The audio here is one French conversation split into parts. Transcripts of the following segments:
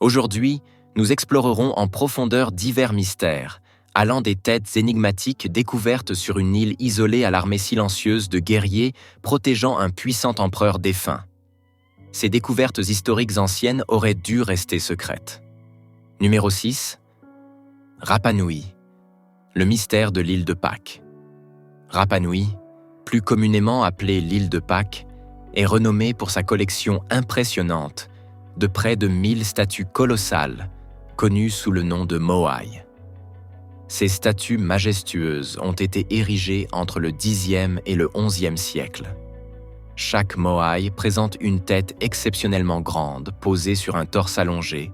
Aujourd'hui, nous explorerons en profondeur divers mystères, allant des têtes énigmatiques découvertes sur une île isolée à l'armée silencieuse de guerriers protégeant un puissant empereur défunt. Ces découvertes historiques anciennes auraient dû rester secrètes. Numéro 6. Rapa Nui, le mystère de l'île de Pâques. Rapa Nui, plus communément appelée l'île de Pâques, est renommée pour sa collection impressionnante de près de 1000 statues colossales, connues sous le nom de moai. Ces statues majestueuses ont été érigées entre le Xe et le XIe siècle. Chaque moai présente une tête exceptionnellement grande posée sur un torse allongé,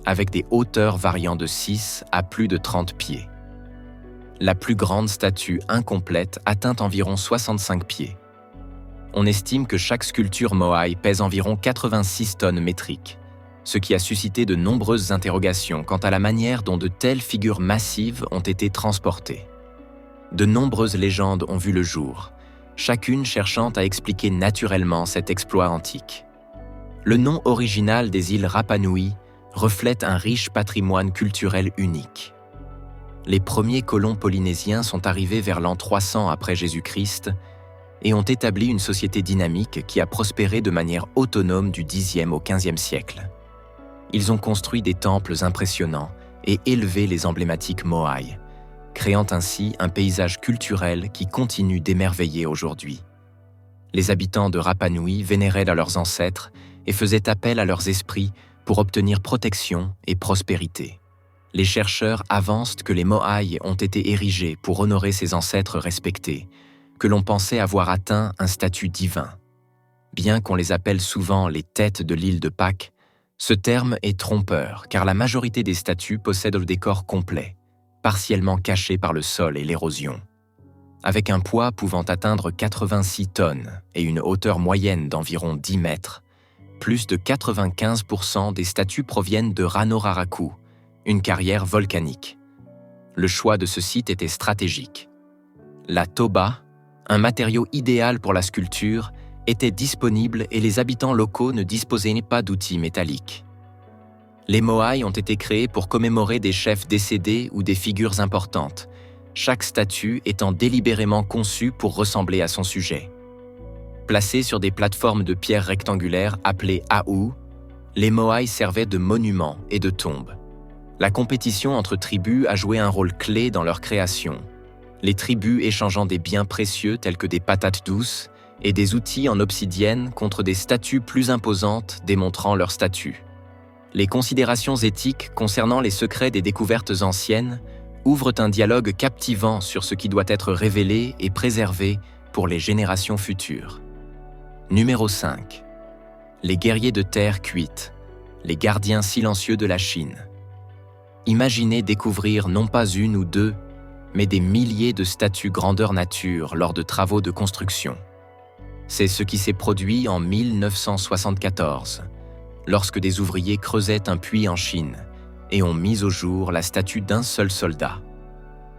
avec des hauteurs variant de 6 à plus de 30 pieds. La plus grande statue incomplète atteint environ 65 pieds. On estime que chaque sculpture moai pèse environ 86 tonnes métriques, ce qui a suscité de nombreuses interrogations quant à la manière dont de telles figures massives ont été transportées. De nombreuses légendes ont vu le jour, chacune cherchant à expliquer naturellement cet exploit antique. Le nom original des îles Rapa Nui reflète un riche patrimoine culturel unique. Les premiers colons polynésiens sont arrivés vers l'an 300 après Jésus-Christ et ont établi une société dynamique qui a prospéré de manière autonome du Xe au XVe siècle. Ils ont construit des temples impressionnants et élevé les emblématiques moai, créant ainsi un paysage culturel qui continue d'émerveiller aujourd'hui. Les habitants de Rapa Nui vénéraient leurs ancêtres et faisaient appel à leurs esprits pour obtenir protection et prospérité. Les chercheurs avancent que les moai ont été érigés pour honorer ces ancêtres respectés, que l'on pensait avoir atteint un statut divin. Bien qu'on les appelle souvent les têtes de l'île de Pâques, ce terme est trompeur car la majorité des statues possèdent le décor complet, partiellement caché par le sol et l'érosion. Avec un poids pouvant atteindre 86 tonnes et une hauteur moyenne d'environ 10 mètres, plus de 95% des statues proviennent de Ranoraraku, une carrière volcanique. Le choix de ce site était stratégique. La toba, un matériau idéal pour la sculpture, était disponible et les habitants locaux ne disposaient pas d'outils métalliques. Les moai ont été créés pour commémorer des chefs décédés ou des figures importantes, chaque statue étant délibérément conçue pour ressembler à son sujet. Placés sur des plateformes de pierre rectangulaires appelées aou, les moai servaient de monuments et de tombes. La compétition entre tribus a joué un rôle clé dans leur création, les tribus échangeant des biens précieux tels que des patates douces et des outils en obsidienne contre des statues plus imposantes démontrant leur statut. Les considérations éthiques concernant les secrets des découvertes anciennes ouvrent un dialogue captivant sur ce qui doit être révélé et préservé pour les générations futures. Numéro 5. Les guerriers de terre cuite, les gardiens silencieux de la Chine. Imaginez découvrir non pas une ou deux, mais des milliers de statues grandeur nature lors de travaux de construction. C'est ce qui s'est produit en 1974, lorsque des ouvriers creusaient un puits en Chine et ont mis au jour la statue d'un seul soldat.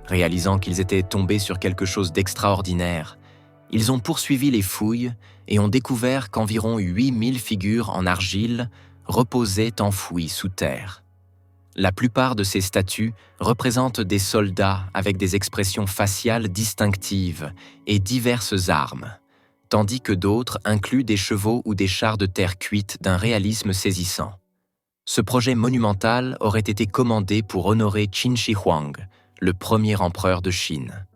Réalisant qu'ils étaient tombés sur quelque chose d'extraordinaire, ils ont poursuivi les fouilles et ont découvert qu'environ 8000 figures en argile reposaient enfouies sous terre. La plupart de ces statues représentent des soldats avec des expressions faciales distinctives et diverses armes, tandis que d'autres incluent des chevaux ou des chars de terre cuite d'un réalisme saisissant. Ce projet monumental aurait été commandé pour honorer Qin Shi Huang, le premier empereur de Chine.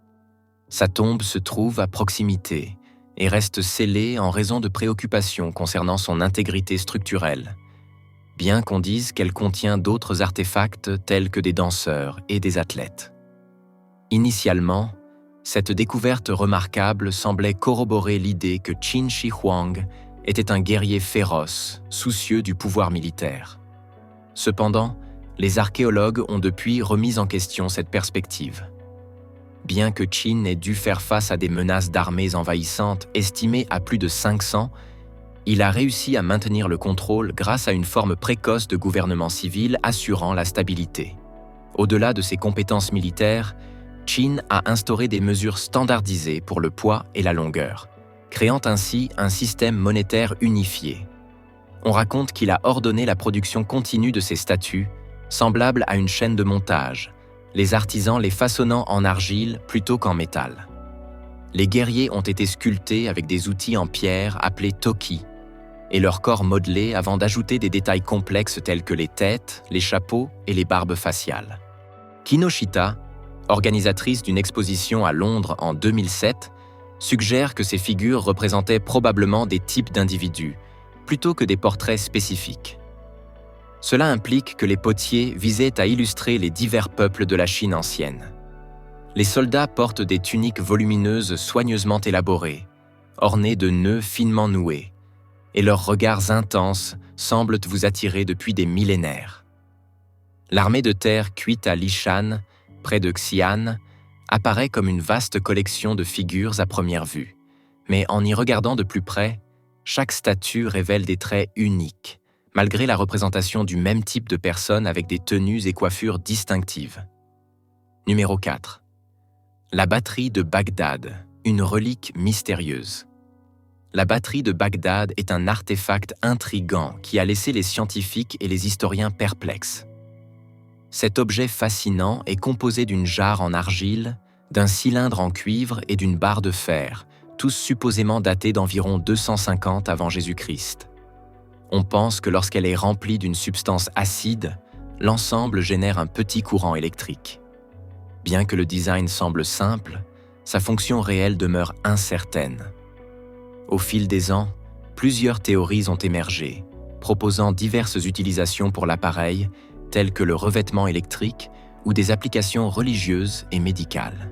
Sa tombe se trouve à proximité et reste scellée en raison de préoccupations concernant son intégrité structurelle, bien qu'on dise qu'elle contient d'autres artefacts tels que des danseurs et des athlètes. Initialement, cette découverte remarquable semblait corroborer l'idée que Qin Shi Huang était un guerrier féroce, soucieux du pouvoir militaire. Cependant, les archéologues ont depuis remis en question cette perspective. Bien que Qin ait dû faire face à des menaces d'armées envahissantes estimées à plus de 500, il a réussi à maintenir le contrôle grâce à une forme précoce de gouvernement civil assurant la stabilité. Au-delà de ses compétences militaires, Qin a instauré des mesures standardisées pour le poids et la longueur, créant ainsi un système monétaire unifié. On raconte qu'il a ordonné la production continue de ces statues, semblables à une chaîne de montage, les artisans les façonnant en argile plutôt qu'en métal. Les guerriers ont été sculptés avec des outils en pierre appelés toki, et leur corps modelé avant d'ajouter des détails complexes tels que les têtes, les chapeaux et les barbes faciales. Kinoshita, organisatrice d'une exposition à Londres en 2007, suggère que ces figures représentaient probablement des types d'individus, plutôt que des portraits spécifiques. Cela implique que les potiers visaient à illustrer les divers peuples de la Chine ancienne. Les soldats portent des tuniques volumineuses soigneusement élaborées, ornées de nœuds finement noués, et leurs regards intenses semblent vous attirer depuis des millénaires. L'armée de terre cuite à Lishan, près de Xi'an, apparaît comme une vaste collection de figures à première vue. Mais en y regardant de plus près, chaque statue révèle des traits uniques, malgré la représentation du même type de personnes avec des tenues et coiffures distinctives. Numéro 4. La batterie de Bagdad, une relique mystérieuse. La batterie de Bagdad est un artefact intrigant qui a laissé les scientifiques et les historiens perplexes. Cet objet fascinant est composé d'une jarre en argile, d'un cylindre en cuivre et d'une barre de fer, tous supposément datés d'environ 250 avant Jésus-Christ. On pense que lorsqu'elle est remplie d'une substance acide, l'ensemble génère un petit courant électrique. Bien que le design semble simple, sa fonction réelle demeure incertaine. Au fil des ans, plusieurs théories ont émergé, proposant diverses utilisations pour l'appareil, telles que le revêtement électrique ou des applications religieuses et médicales.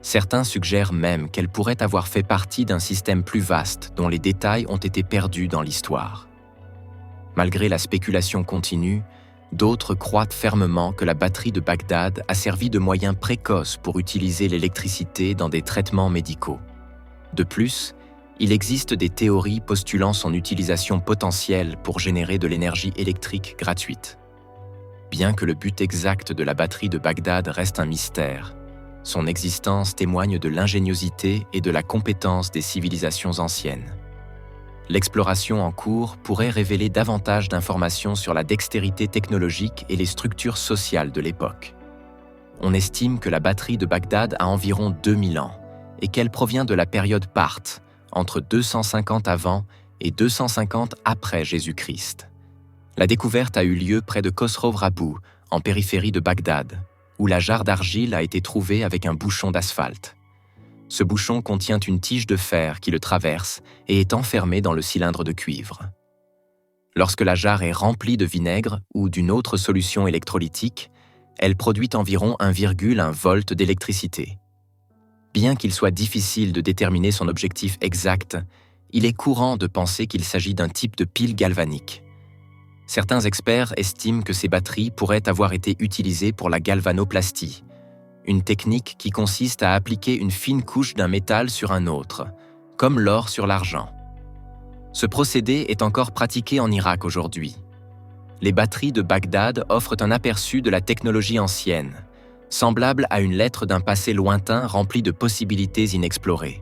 Certains suggèrent même qu'elle pourrait avoir fait partie d'un système plus vaste dont les détails ont été perdus dans l'histoire. Malgré la spéculation continue, d'autres croient fermement que la batterie de Bagdad a servi de moyen précoce pour utiliser l'électricité dans des traitements médicaux. De plus, il existe des théories postulant son utilisation potentielle pour générer de l'énergie électrique gratuite. Bien que le but exact de la batterie de Bagdad reste un mystère, son existence témoigne de l'ingéniosité et de la compétence des civilisations anciennes. L'exploration en cours pourrait révéler davantage d'informations sur la dextérité technologique et les structures sociales de l'époque. On estime que la batterie de Bagdad a environ 2000 ans et qu'elle provient de la période Parthe, entre 250 avant et 250 après Jésus-Christ. La découverte a eu lieu près de Khosrow Rabbou, en périphérie de Bagdad, où la jarre d'argile a été trouvée avec un bouchon d'asphalte. Ce bouchon contient une tige de fer qui le traverse et est enfermée dans le cylindre de cuivre. Lorsque la jarre est remplie de vinaigre ou d'une autre solution électrolytique, elle produit environ 1,1 volt d'électricité. Bien qu'il soit difficile de déterminer son objectif exact, il est courant de penser qu'il s'agit d'un type de pile galvanique. Certains experts estiment que ces batteries pourraient avoir été utilisées pour la galvanoplastie, une technique qui consiste à appliquer une fine couche d'un métal sur un autre, comme l'or sur l'argent. Ce procédé est encore pratiqué en Irak aujourd'hui. Les batteries de Bagdad offrent un aperçu de la technologie ancienne, semblable à une lettre d'un passé lointain rempli de possibilités inexplorées.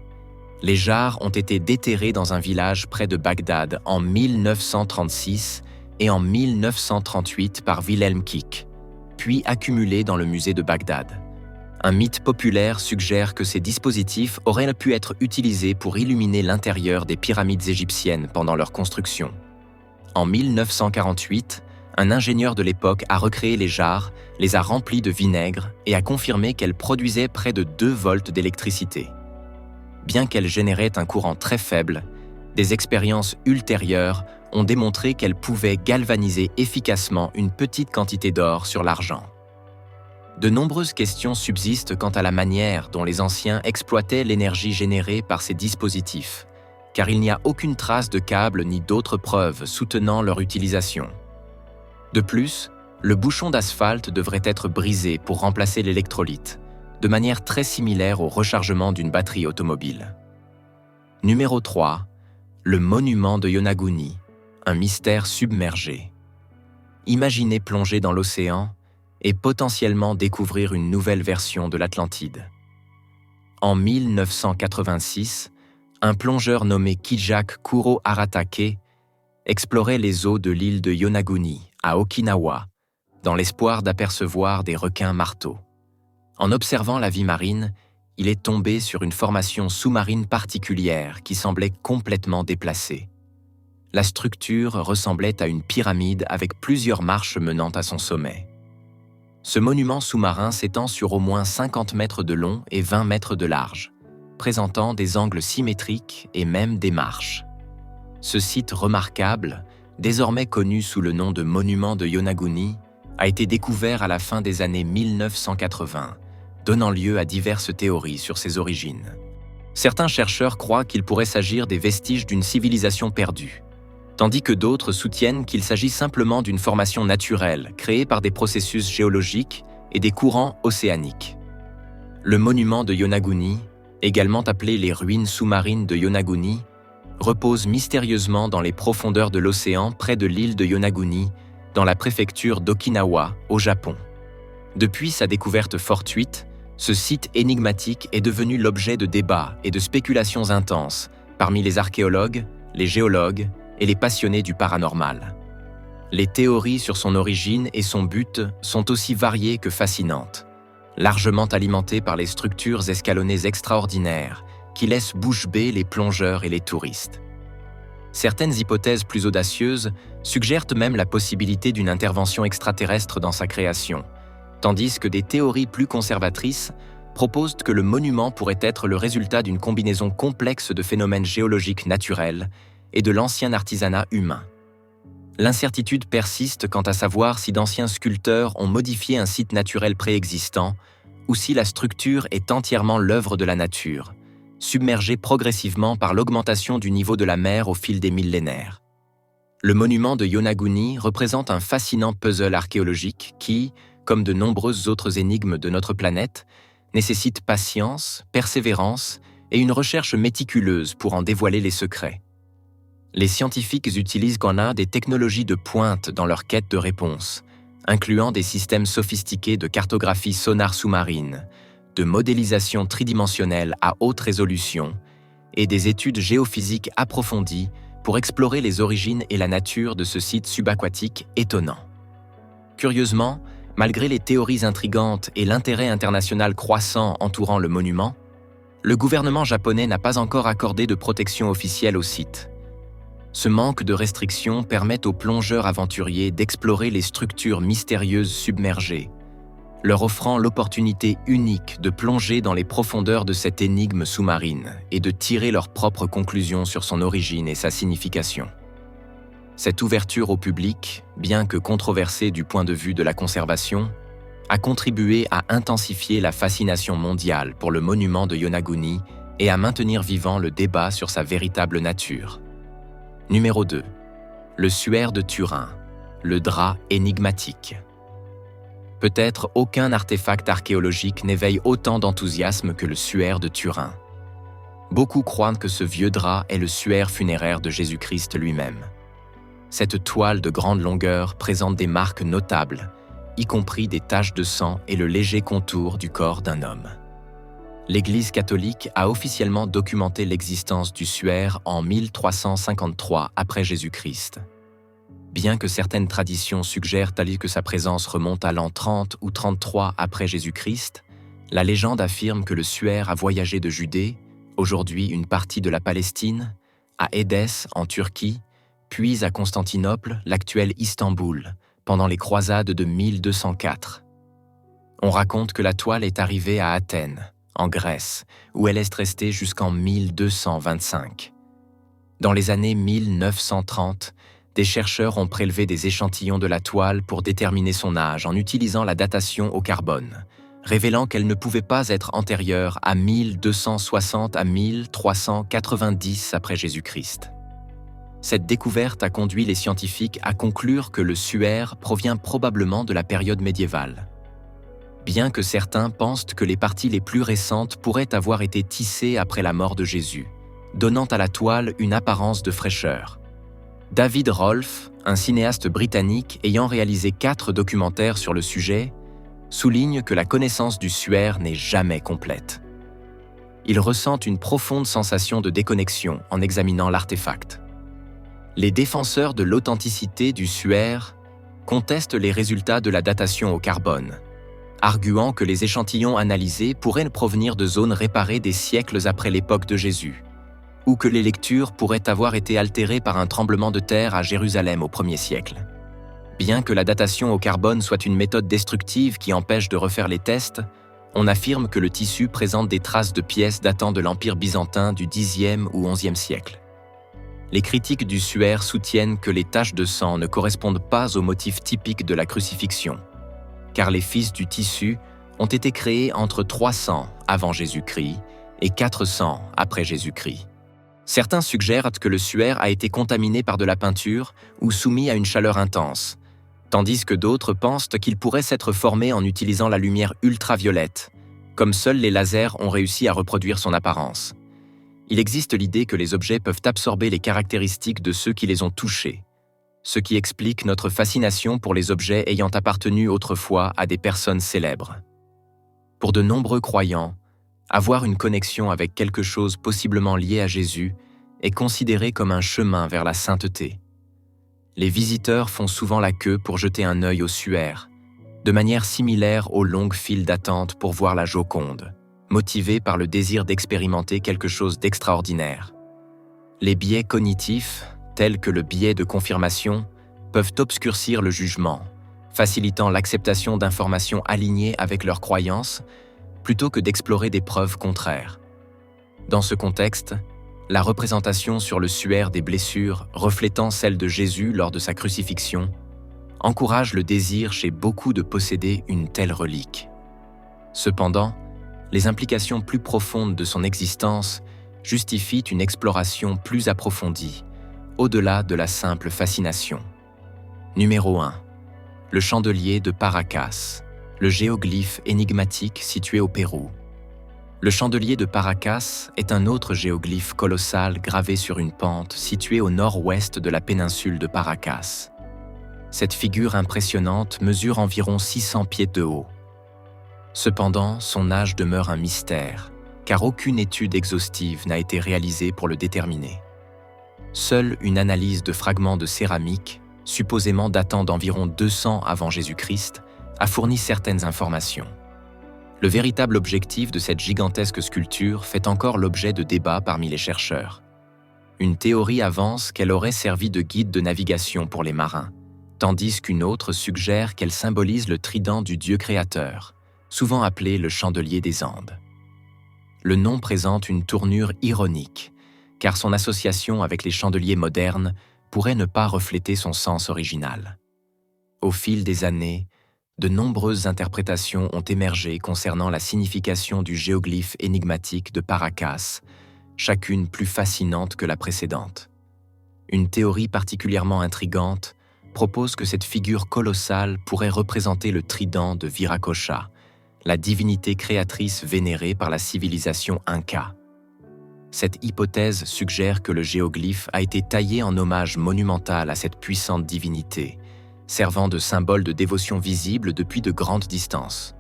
Les jarres ont été déterrées dans un village près de Bagdad en 1936 et en 1938 par Wilhelm Kick, puis accumulées dans le musée de Bagdad. Un mythe populaire suggère que ces dispositifs auraient pu être utilisés pour illuminer l'intérieur des pyramides égyptiennes pendant leur construction. En 1948, un ingénieur de l'époque a recréé les jarres, les a remplies de vinaigre et a confirmé qu'elles produisaient près de 2 volts d'électricité. Bien qu'elles généraient un courant très faible, des expériences ultérieures ont démontré qu'elles pouvaient galvaniser efficacement une petite quantité d'or sur l'argent. De nombreuses questions subsistent quant à la manière dont les anciens exploitaient l'énergie générée par ces dispositifs, car il n'y a aucune trace de câble ni d'autres preuves soutenant leur utilisation. De plus, le bouchon d'asphalte devrait être brisé pour remplacer l'électrolyte, de manière très similaire au rechargement d'une batterie automobile. Numéro 3. Le monument de Yonaguni, un mystère submergé. Imaginez plonger dans l'océan et potentiellement découvrir une nouvelle version de l'Atlantide. En 1986, un plongeur nommé Kijak Kuro Aratake explorait les eaux de l'île de Yonaguni, à Okinawa, dans l'espoir d'apercevoir des requins marteaux. En observant la vie marine, il est tombé sur une formation sous-marine particulière qui semblait complètement déplacée. La structure ressemblait à une pyramide avec plusieurs marches menant à son sommet. Ce monument sous-marin s'étend sur au moins 50 mètres de long et 20 mètres de large, présentant des angles symétriques et même des marches. Ce site remarquable, désormais connu sous le nom de monument de Yonaguni, a été découvert à la fin des années 1980, donnant lieu à diverses théories sur ses origines. Certains chercheurs croient qu'il pourrait s'agir des vestiges d'une civilisation perdue, tandis que d'autres soutiennent qu'il s'agit simplement d'une formation naturelle créée par des processus géologiques et des courants océaniques. Le monument de Yonaguni, également appelé les ruines sous-marines de Yonaguni, repose mystérieusement dans les profondeurs de l'océan près de l'île de Yonaguni, dans la préfecture d'Okinawa, au Japon. Depuis sa découverte fortuite, ce site énigmatique est devenu l'objet de débats et de spéculations intenses parmi les archéologues, les géologues et les passionnés du paranormal. Les théories sur son origine et son but sont aussi variées que fascinantes, largement alimentées par les structures escalonnées extraordinaires qui laissent bouche bée les plongeurs et les touristes. Certaines hypothèses plus audacieuses suggèrent même la possibilité d'une intervention extraterrestre dans sa création, tandis que des théories plus conservatrices proposent que le monument pourrait être le résultat d'une combinaison complexe de phénomènes géologiques naturels et de l'ancien artisanat humain. L'incertitude persiste quant à savoir si d'anciens sculpteurs ont modifié un site naturel préexistant ou si la structure est entièrement l'œuvre de la nature, submergée progressivement par l'augmentation du niveau de la mer au fil des millénaires. Le monument de Yonaguni représente un fascinant puzzle archéologique qui, comme de nombreuses autres énigmes de notre planète, nécessite patience, persévérance et une recherche méticuleuse pour en dévoiler les secrets. Les scientifiques utilisent des technologies de pointe dans leur quête de réponses, incluant des systèmes sophistiqués de cartographie sonar sous-marine, de modélisation tridimensionnelle à haute résolution et des études géophysiques approfondies pour explorer les origines et la nature de ce site subaquatique étonnant. Curieusement, malgré les théories intrigantes et l'intérêt international croissant entourant le monument, le gouvernement japonais n'a pas encore accordé de protection officielle au site. Ce manque de restrictions permet aux plongeurs aventuriers d'explorer les structures mystérieuses submergées, leur offrant l'opportunité unique de plonger dans les profondeurs de cette énigme sous-marine et de tirer leurs propres conclusions sur son origine et sa signification. Cette ouverture au public, bien que controversée du point de vue de la conservation, a contribué à intensifier la fascination mondiale pour le monument de Yonaguni et à maintenir vivant le débat sur sa véritable nature. Numéro 2. Le suaire de Turin, le drap énigmatique. Peut-être aucun artefact archéologique n'éveille autant d'enthousiasme que le suaire de Turin. Beaucoup croient que ce vieux drap est le suaire funéraire de Jésus-Christ lui-même. Cette toile de grande longueur présente des marques notables, y compris des taches de sang et le léger contour du corps d'un homme. L'Église catholique a officiellement documenté l'existence du suaire en 1353 après Jésus-Christ. Bien que certaines traditions suggèrent que sa présence remonte à l'an 30 ou 33 après Jésus-Christ, la légende affirme que le suaire a voyagé de Judée, aujourd'hui une partie de la Palestine, à Édesse en Turquie, puis à Constantinople, l'actuel Istanbul, pendant les croisades de 1204. On raconte que la toile est arrivée à Athènes, en Grèce, où elle est restée jusqu'en 1225. Dans les années 1930, des chercheurs ont prélevé des échantillons de la toile pour déterminer son âge en utilisant la datation au carbone, révélant qu'elle ne pouvait pas être antérieure à 1260 à 1390 après Jésus-Christ. Cette découverte a conduit les scientifiques à conclure que le suaire provient probablement de la période médiévale. Bien que certains pensent que les parties les plus récentes pourraient avoir été tissées après la mort de Jésus, donnant à la toile une apparence de fraîcheur. David Rolfe, un cinéaste britannique ayant réalisé 4 documentaires sur le sujet, souligne que la connaissance du suaire n'est jamais complète. Il ressent une profonde sensation de déconnexion en examinant l'artefact. Les défenseurs de l'authenticité du suaire contestent les résultats de la datation au carbone, arguant que les échantillons analysés pourraient provenir de zones réparées des siècles après l'époque de Jésus, ou que les lectures pourraient avoir été altérées par un tremblement de terre à Jérusalem au 1er siècle. Bien que la datation au carbone soit une méthode destructive qui empêche de refaire les tests, on affirme que le tissu présente des traces de pièces datant de l'Empire byzantin du Xe ou XIe siècle. Les critiques du suaire soutiennent que les taches de sang ne correspondent pas au motif typique de la crucifixion, car les fils du tissu ont été créés entre 300 avant Jésus-Christ et 400 après Jésus-Christ. Certains suggèrent que le suaire a été contaminé par de la peinture ou soumis à une chaleur intense, tandis que d'autres pensent qu'il pourrait s'être formé en utilisant la lumière ultraviolette, comme seuls les lasers ont réussi à reproduire son apparence. Il existe l'idée que les objets peuvent absorber les caractéristiques de ceux qui les ont touchés, ce qui explique notre fascination pour les objets ayant appartenu autrefois à des personnes célèbres. Pour de nombreux croyants, avoir une connexion avec quelque chose possiblement lié à Jésus est considéré comme un chemin vers la sainteté. Les visiteurs font souvent la queue pour jeter un œil au suaire, de manière similaire aux longues files d'attente pour voir la Joconde, motivés par le désir d'expérimenter quelque chose d'extraordinaire. Les biais cognitifs, tels que le biais de confirmation, peuvent obscurcir le jugement, facilitant l'acceptation d'informations alignées avec leurs croyances, plutôt que d'explorer des preuves contraires. Dans ce contexte, la représentation sur le suaire des blessures reflétant celle de Jésus lors de sa crucifixion encourage le désir chez beaucoup de posséder une telle relique. Cependant, les implications plus profondes de son existence justifient une exploration plus approfondie, au-delà de la simple fascination. Numéro 1. Le chandelier de Paracas, le géoglyphe énigmatique situé au Pérou. Le chandelier de Paracas est un autre géoglyphe colossal gravé sur une pente située au nord-ouest de la péninsule de Paracas. Cette figure impressionnante mesure environ 600 pieds de haut. Cependant, son âge demeure un mystère, car aucune étude exhaustive n'a été réalisée pour le déterminer. Seule une analyse de fragments de céramique, supposément datant d'environ 200 avant Jésus-Christ, a fourni certaines informations. Le véritable objectif de cette gigantesque sculpture fait encore l'objet de débats parmi les chercheurs. Une théorie avance qu'elle aurait servi de guide de navigation pour les marins, tandis qu'une autre suggère qu'elle symbolise le trident du Dieu créateur, souvent appelé le chandelier des Andes. Le nom présente une tournure ironique, car son association avec les chandeliers modernes pourrait ne pas refléter son sens original. Au fil des années, de nombreuses interprétations ont émergé concernant la signification du géoglyphe énigmatique de Paracas, chacune plus fascinante que la précédente. Une théorie particulièrement intrigante propose que cette figure colossale pourrait représenter le trident de Viracocha, la divinité créatrice vénérée par la civilisation Inca. Cette hypothèse suggère que le géoglyphe a été taillé en hommage monumental à cette puissante divinité, servant de symbole de dévotion visible depuis de grandes distances.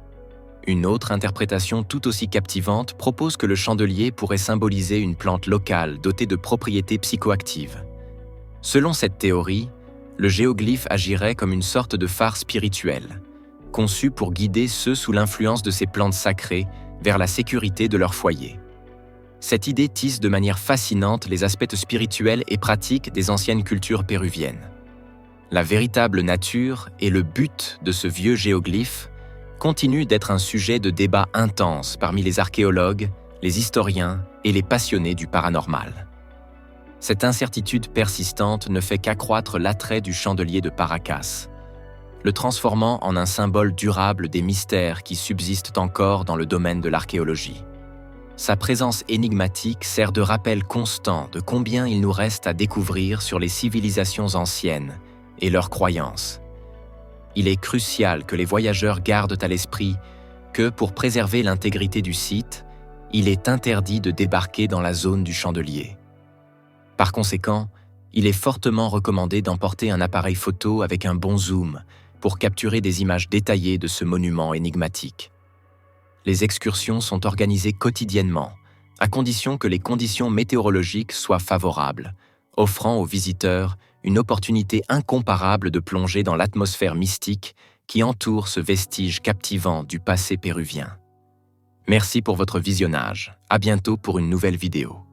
Une autre interprétation tout aussi captivante propose que le chandelier pourrait symboliser une plante locale dotée de propriétés psychoactives. Selon cette théorie, le géoglyphe agirait comme une sorte de phare spirituel, conçu pour guider ceux sous l'influence de ces plantes sacrées vers la sécurité de leur foyer. Cette idée tisse de manière fascinante les aspects spirituels et pratiques des anciennes cultures péruviennes. La véritable nature et le but de ce vieux géoglyphe continuent d'être un sujet de débat intense parmi les archéologues, les historiens et les passionnés du paranormal. Cette incertitude persistante ne fait qu'accroître l'attrait du chandelier de Paracas, le transformant en un symbole durable des mystères qui subsistent encore dans le domaine de l'archéologie. Sa présence énigmatique sert de rappel constant de combien il nous reste à découvrir sur les civilisations anciennes et leurs croyances. Il est crucial que les voyageurs gardent à l'esprit que, pour préserver l'intégrité du site, il est interdit de débarquer dans la zone du chandelier. Par conséquent, il est fortement recommandé d'emporter un appareil photo avec un bon zoom pour capturer des images détaillées de ce monument énigmatique. Les excursions sont organisées quotidiennement, à condition que les conditions météorologiques soient favorables, offrant aux visiteurs une opportunité incomparable de plonger dans l'atmosphère mystique qui entoure ce vestige captivant du passé péruvien. Merci pour votre visionnage. À bientôt pour une nouvelle vidéo.